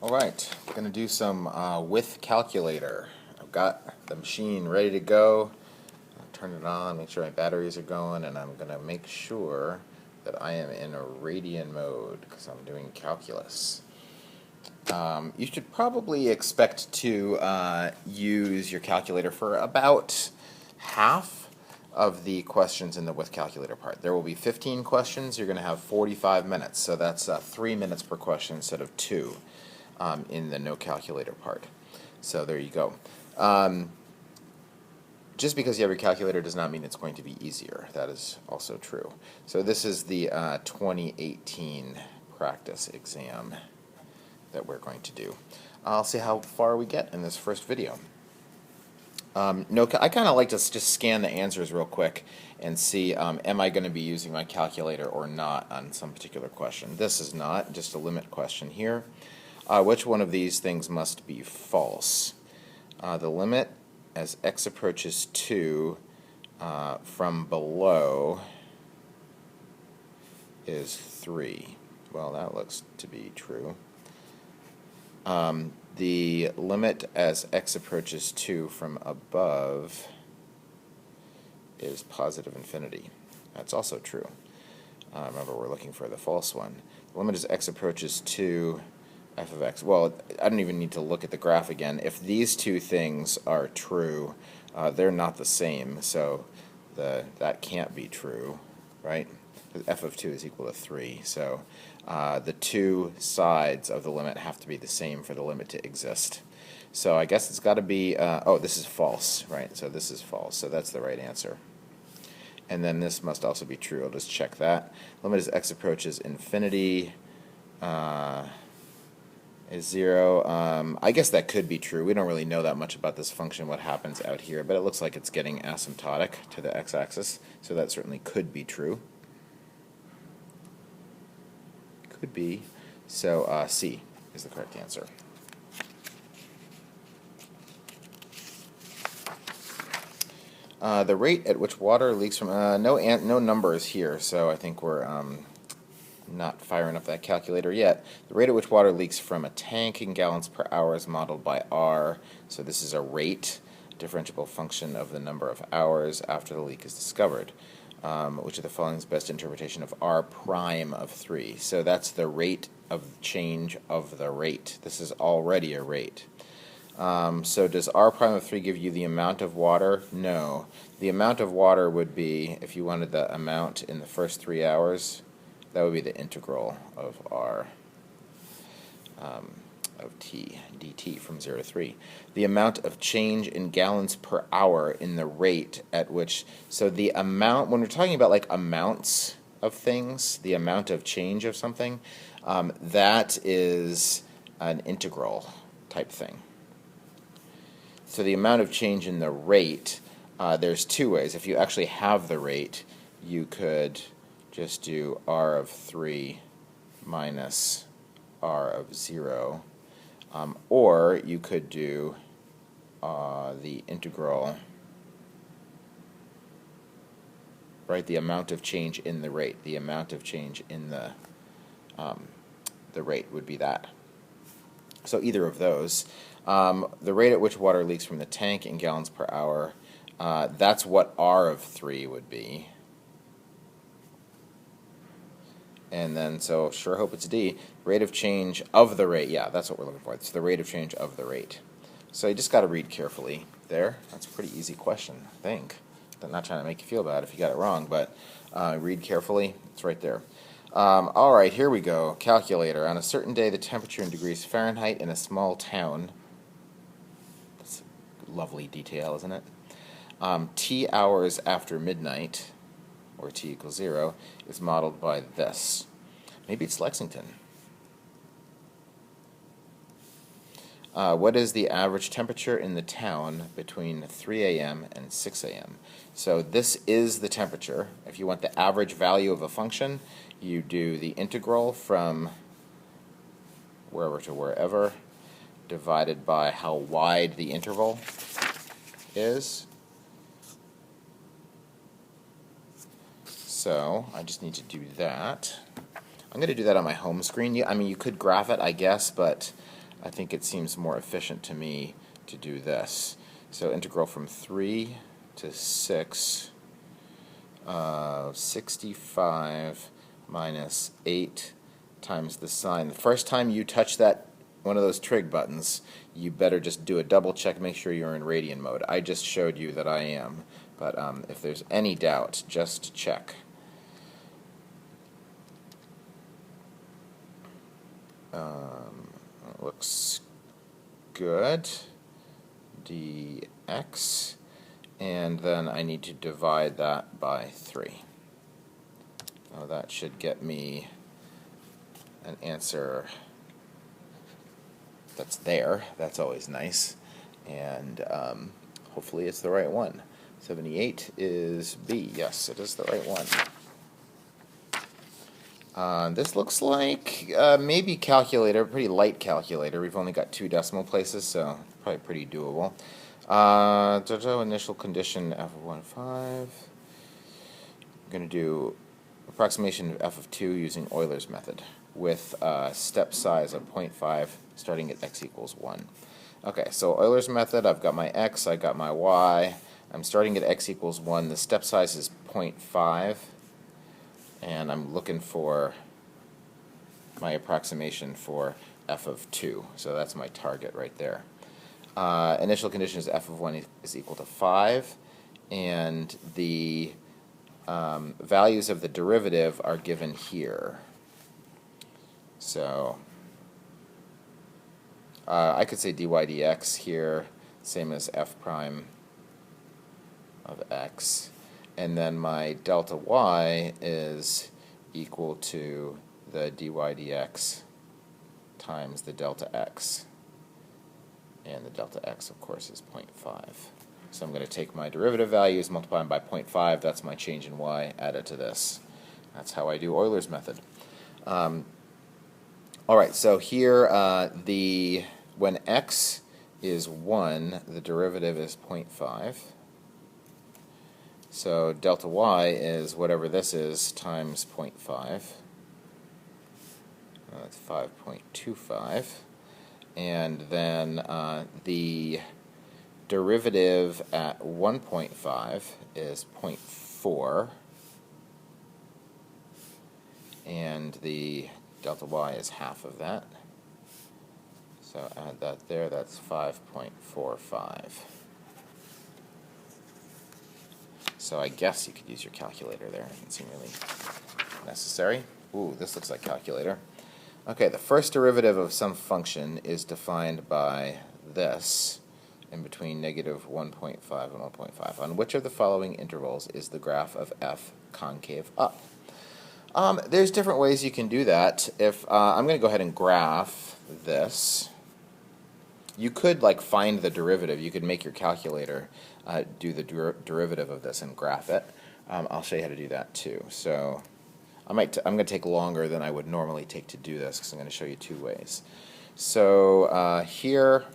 Alright, we're going to do some with calculator. I've got the machine ready to go. I'll turn it on, make sure my batteries are going, and I'm going to make sure that I am in a radian mode because I'm doing calculus. You should probably expect to use your calculator for about half of the questions in the with calculator part. There will be 15 questions. You're going to have 45 minutes, so that's 3 minutes per question instead of 2 in the no calculator part. So there you go. Just because you have your calculator does not mean it's going to be easier. That is also true. So this is the 2018 practice exam that we're going to do. I'll see how far we get in this first video. I kind of like to just scan the answers real quick and see am I going to be using my calculator or not on some particular question. This is not, just a limit question here. Which one of these things must be false? The limit as x approaches 2 from below is 3. Well, that looks to be true. The limit as x approaches 2 from above is positive infinity. That's also true. Remember, we're looking for the false one. The limit as x approaches 2 f of x. Well, I don't even need to look at the graph again. If these two things are true, they're not the same, so that can't be true, right? F of 2 is equal to 3, so the two sides of the limit have to be the same for the limit to exist. So I guess it's got to be, oh, this is false, right? So this is false, so that's the right answer. And then this must also be true. I'll just check that. Limit as x approaches infinity is 0. I guess that could be true. We don't really know that much about this function, what happens out here, but it looks like it's getting asymptotic to the x-axis, so that certainly could be true. Could be. So C is the correct answer. The rate at which water leaks from no numbers here, so I think we're not firing up that calculator yet. The rate at which water leaks from a tank in gallons per hour is modeled by R. So this is a rate, differentiable function of the number of hours after the leak is discovered. Which of the following is the best interpretation of R prime of 3? So that's the rate of change of the rate. This is already a rate. So does R prime of 3 give you the amount of water? No. The amount of water would be, if you wanted the amount in the first 3 hours, that would be the integral of R of t dt from 0 to 3. The amount of change in gallons per hour in the rate at which, so the amount, when we're talking about like amounts of things, the amount of change of something, that is an integral type thing. So the amount of change in the rate, there's two ways. If you actually have the rate, you could just do R of 3 minus R of 0. Or you could do the integral, right? The amount of change in the rate. The amount of change in the rate would be that. So either of those. The rate at which water leaks from the tank in gallons per hour, that's what R of 3 would be. And then, so sure hope it's D. Rate of change of the rate. Yeah, that's what we're looking for. It's the rate of change of the rate. So you just got to read carefully there. That's a pretty easy question, I think. I'm not trying to make you feel bad if you got it wrong, but read carefully. It's right there. All right, here we go. Calculator. On a certain day, the temperature in degrees Fahrenheit in a small town. That's a lovely detail, isn't it? T hours after midnight, or t equals 0, is modeled by this. Maybe it's Lexington. What is the average temperature in the town between 3 a.m. and 6 a.m.? So this is the temperature. If you want the average value of a function, you do the integral from wherever to wherever divided by how wide the interval is. So I just need to do that. I'm going to do that on my home screen. I mean, you could graph it, I guess, but I think it seems more efficient to me to do this. So integral from 3 to 6 of 65 minus 8 times the sine. The first time you touch that one of those trig buttons, you better just do a double check, make sure you're in radian mode. I just showed you that I am, but if there's any doubt, just check. It looks good. dx, and then I need to divide that by 3. Now that should get me an answer that's there. That's always nice, and hopefully it's the right one. 78 is B. Yes, it is the right one. This looks like maybe calculator, pretty light calculator. We've only got 2 decimal places, so probably pretty doable. Initial condition f of 1, 5. I'm going to do approximation of f of 2 using Euler's method with step size of 0.5 starting at x equals 1. Okay, so Euler's method, I've got my x, I got my y. I'm starting at x equals 1. The step size is 0.5. And I'm looking for my approximation for f of 2. So that's my target right there. Initial condition is f of 1 is equal to 5. And the values of the derivative are given here. So I could say dy dx here, same as f prime of x. And then my delta y is equal to the dy dx times the delta x. And the delta x, of course, is 0.5. So I'm going to take my derivative values, multiply them by 0.5. That's my change in y, add it to this. That's how I do Euler's method. All right, so here, when x is 1, the derivative is 0.5. So delta y is whatever this is times 0.5. That's 5.25. And then the derivative at 1.5 is 0.4. And the delta y is half of that. So add that there, that's 5.45. So I guess you could use your calculator there. It doesn't seem really necessary. Ooh, this looks like calculator. Okay, the first derivative of some function is defined by this, in between negative 1.5 and 1.5. On which of the following intervals is the graph of f concave up? There's different ways you can do that. If I'm going to go ahead and graph this. You could find the derivative. You could make your calculator do the derivative of this and graph it. I'll show you how to do that too. So I'm going to take longer than I would normally take to do this because I'm going to show you 2 ways. So here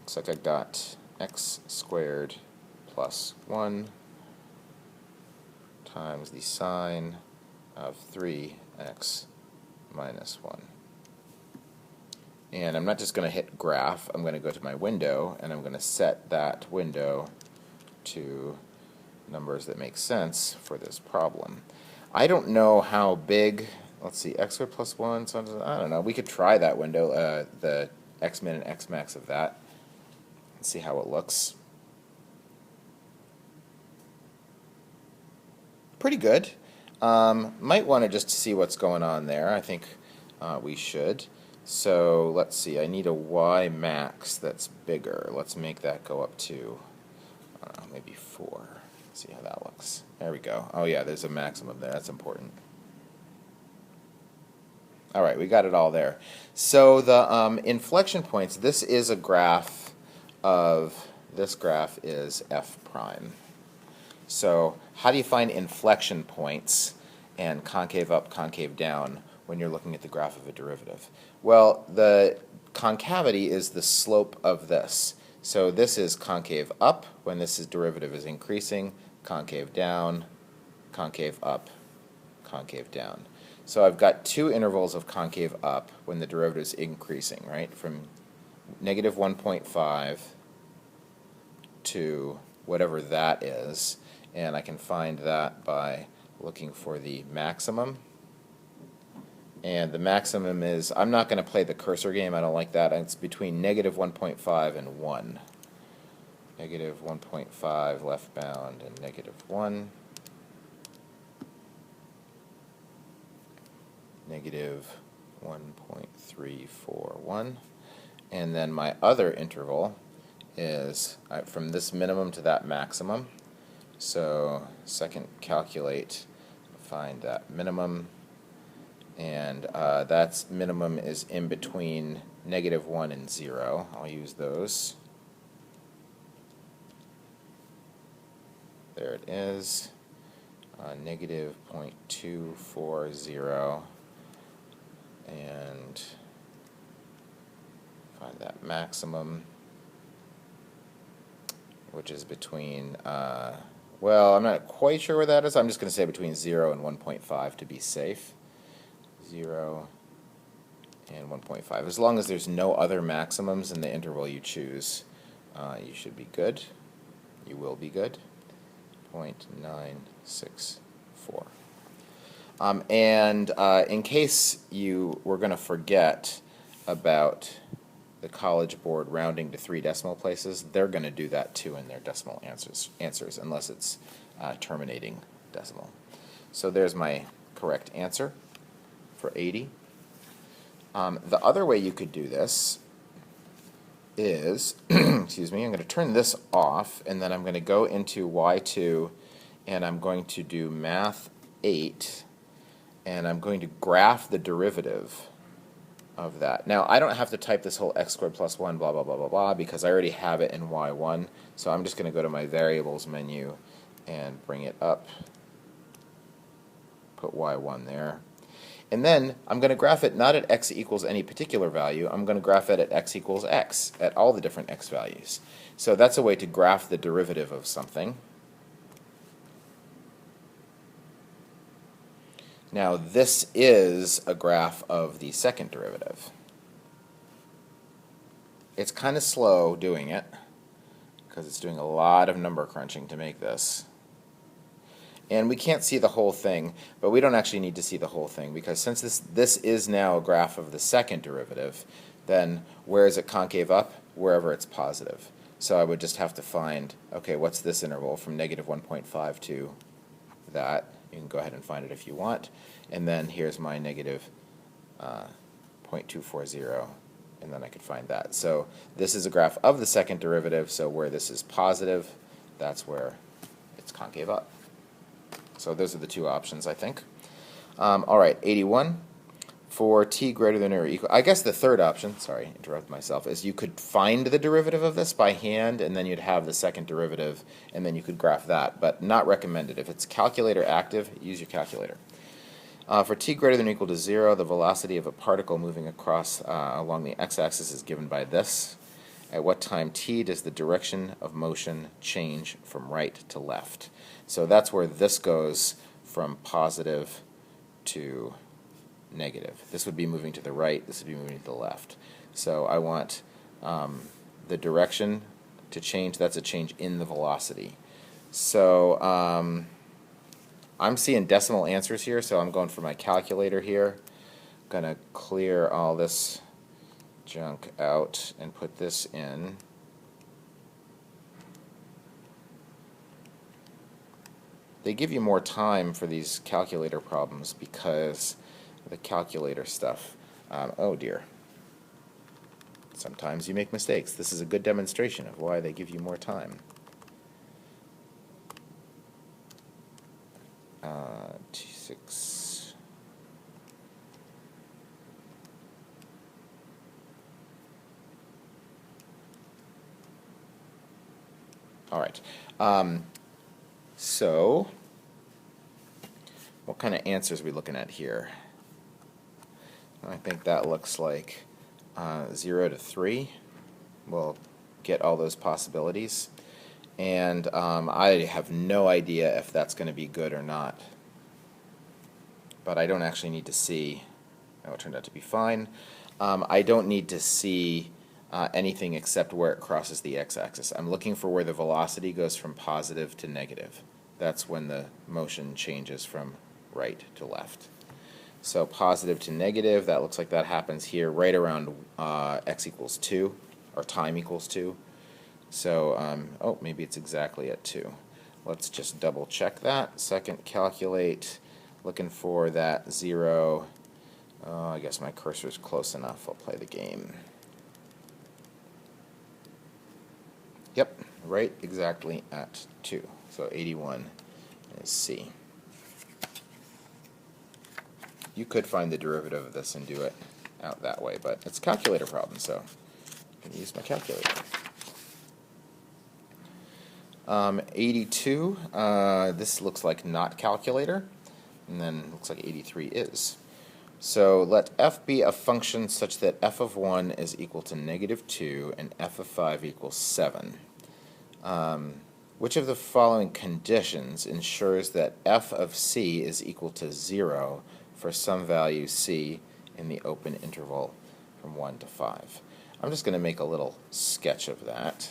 looks like I've got x squared plus 1 times the sine of 3x minus 1. And I'm not just going to hit graph. I'm going to go to my window, and I'm going to set that window to numbers that make sense for this problem. I don't know how big, let's see, x squared plus 1, so I don't know. We could try that window, the x min and x max of that, and see how it looks. Pretty good. Might want to just see what's going on there. I think we should. So let's see, I need a y max that's bigger. Let's make that go up to, I don't know, maybe 4. Let's see how that looks. There we go. Oh yeah, there's a maximum there. That's important. All right, we got it all there. So the inflection points, this is a graph of, this graph is f prime. So how do you find inflection points and concave up, concave down when you're looking at the graph of a derivative? Well, the concavity is the slope of this. So this is concave up when this derivative is increasing, concave down, concave up, concave down. So I've got two intervals of concave up when the derivative is increasing, right? From negative 1.5 to whatever that is, and I can find that by looking for the maximum. And the maximum is, I'm not going to play the cursor game, I don't like that. It's between negative 1.5 and 1. Negative 1.5 left bound and negative 1. Negative 1.341. And then my other interval is from this minimum to that maximum. So second calculate, find that minimum. And that's minimum is in between negative 1 and 0. I'll use those. There it is. Negative 0.240. And find that maximum, which is between, well, I'm not quite sure where that is. I'm just going to say between 0 and 1.5 to be safe. 0 and 1.5. As long as there's no other maximums in the interval you choose, you should be good. You will be good. 0.964. And in case you were going to forget about the College Board rounding to 3 decimal places, they're going to do that too in their decimal answers unless it's terminating decimal. So there's my correct answer for 80. The other way you could do this is, excuse me, I'm going to turn this off, and then I'm going to go into Y2, and I'm going to do Math 8, and I'm going to graph the derivative of that. Now, I don't have to type this whole x squared plus 1, blah, blah, blah, blah, blah, because I already have it in Y1, so I'm just going to go to my variables menu and bring it up, put Y1 there. And then I'm going to graph it not at x equals any particular value. I'm going to graph it at x equals x, at all the different x values. So that's a way to graph the derivative of something. Now this is a graph of the second derivative. It's kind of slow doing it because it's doing a lot of number crunching to make this. And we can't see the whole thing, but we don't actually need to see the whole thing, because since this is now a graph of the second derivative, then where is it concave up? Wherever it's positive. So I would just have to find, okay, what's this interval from negative 1.5 to that? You can go ahead and find it if you want. And then here's my negative 0.240, and then I could find that. So this is a graph of the second derivative, so where this is positive, that's where it's concave up. So those are the two options, I think. All right, 81. For t greater than or equal, I guess the third option, sorry, interrupt myself, is you could find the derivative of this by hand, and then you'd have the second derivative, and then you could graph that, but not recommended. If it's calculator active, use your calculator. For t greater than or equal to 0, the velocity of a particle moving across along the x-axis is given by this. At what time t does the direction of motion change from right to left? So that's where this goes from positive to negative. This would be moving to the right, this would be moving to the left. So I want the direction to change. That's a change in the velocity. So I'm seeing decimal answers here, so I'm going for my calculator here. I'm going to clear all this junk out and put this in. They give you more time for these calculator problems because the calculator stuff. Oh dear. Sometimes you make mistakes. This is a good demonstration of why they give you more time. T6. All right. So, what kind of answers are we looking at here? I think that looks like 0 to 3. We'll get all those possibilities. And I have no idea if that's going to be good or not. but I don't actually need to see, oh, it turned out to be fine. I don't need to see anything except where it crosses the x-axis. I'm looking for where the velocity goes from positive to negative. That's when the motion changes from right to left. So positive to negative, that looks like that happens here right around x equals 2, or time equals 2. So, oh, maybe it's exactly at 2. Let's just double check that. Second, calculate, looking for that 0. I guess my cursor's close enough. I'll play the game. Yep, right exactly at 2. So 81 is C. You could find the derivative of this and do it out that way, but it's a calculator problem, so I can use my calculator. 82, this looks like not calculator, and then looks like 83 is. So let f be a function such that f of 1 is equal to -2 and f of 5 equals 7. Which of the following conditions ensures that f of c is equal to 0 for some value c in the open interval from 1 to 5? I'm just going to make a little sketch of that.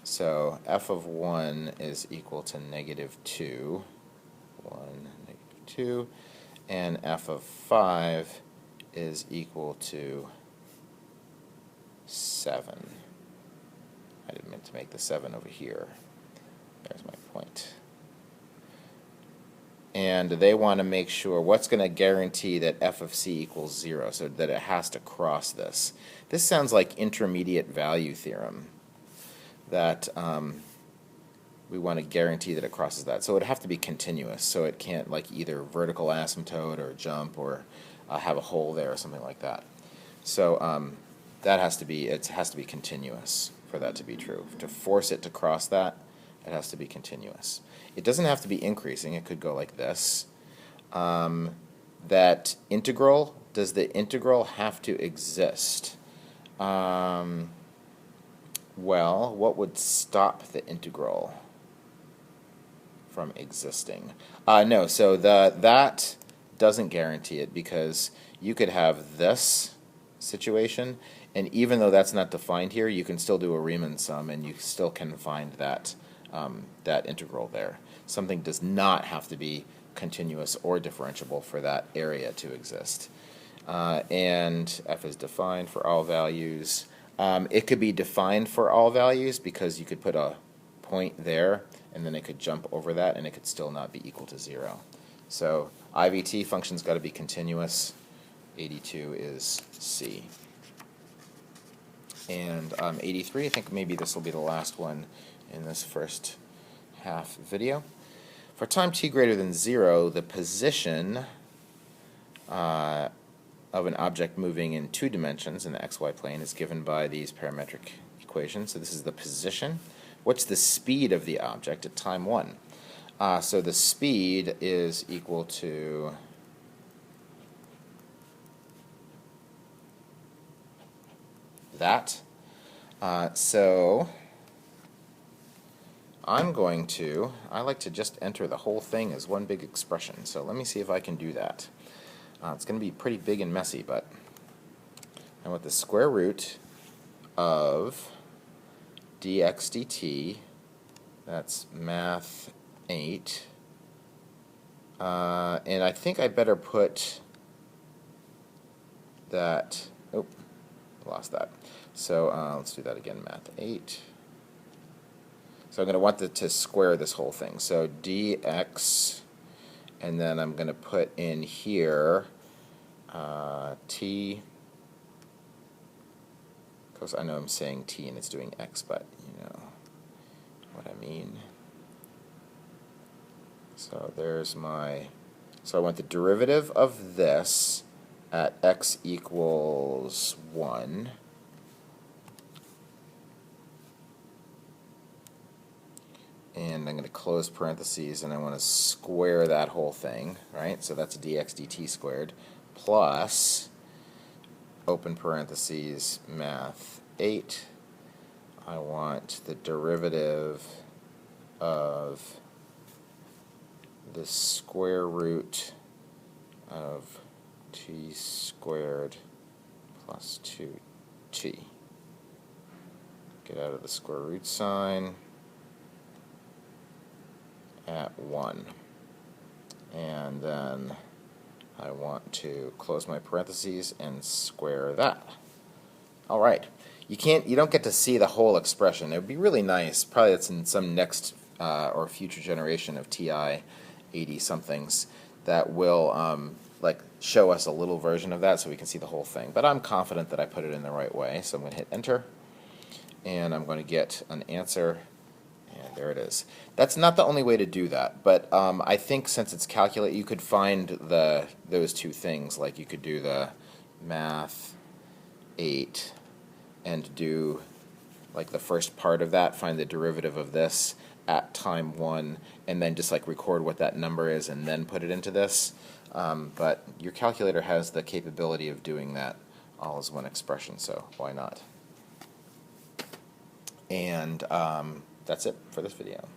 So f of 1 is equal to -2, 1, -2, and f of 5 is equal to 7. I didn't mean to make the 7 over here. There's my point. And they want to make sure what's going to guarantee that f of c equals 0, so that it has to cross this. This sounds like intermediate value theorem, that we want to guarantee that it crosses that. So it would have to be continuous, so it can't like either vertical asymptote or jump or have a hole there or something like that. So that has to be, it has to be continuous for that to be true. To force it to cross that, it has to be continuous. It doesn't have to be increasing. It could go like this. That integral, does the integral have to exist? Well, what would stop the integral from existing? No, so that doesn't guarantee it, because you could have this situation, and even though that's not defined here, you can still do a Riemann sum, and you still can find that that integral there. Something does not have to be continuous or differentiable for that area to exist. And f is defined for all values. It could be defined for all values because you could put a point there, and then it could jump over that, and it could still not be equal to 0. So IVT function's got to be continuous. 82 is C. And 83, I think maybe this will be the last one in this first half video. For time t greater than 0, the position of an object moving in 2 dimensions in the xy plane is given by these parametric equations. So this is the position. What's the speed of the object at time 1? So the speed is equal to that. So I'm going to, I like to just enter the whole thing as one big expression. So let me see if I can do that. It's going to be pretty big and messy, but I want the square root of dx dt, that's math 8, and I think I better put that, oh, lost that. So let's do that again, math 8. So I'm going to want to square this whole thing. So dx, and then I'm going to put in here t, because I know I'm saying t and it's doing x, but you know what I mean. So there's my, so I want the derivative of this at x equals 1. And I'm going to close parentheses, and I want to square that whole thing, right? So that's dx dt squared, plus, open parentheses, math 8. I want the derivative of the square root of t squared plus 2t. Get out of the square root sign at 1. And then I want to close my parentheses and square that. All right. You don't get to see the whole expression. It would be really nice. Probably it's in some next or future generation of TI 80 somethings that will like show us a little version of that so we can see the whole thing. But I'm confident that I put it in the right way. So I'm going to hit enter, and I'm going to get an answer. And there it is. That's not the only way to do that, but I think since it's calculate, you could find those two things. Like you could do the math 8 and do like the first part of that, find the derivative of this at time 1, and then just like record what that number is and then put it into this. But your calculator has the capability of doing that all as one expression, so why not? And that's it for this video.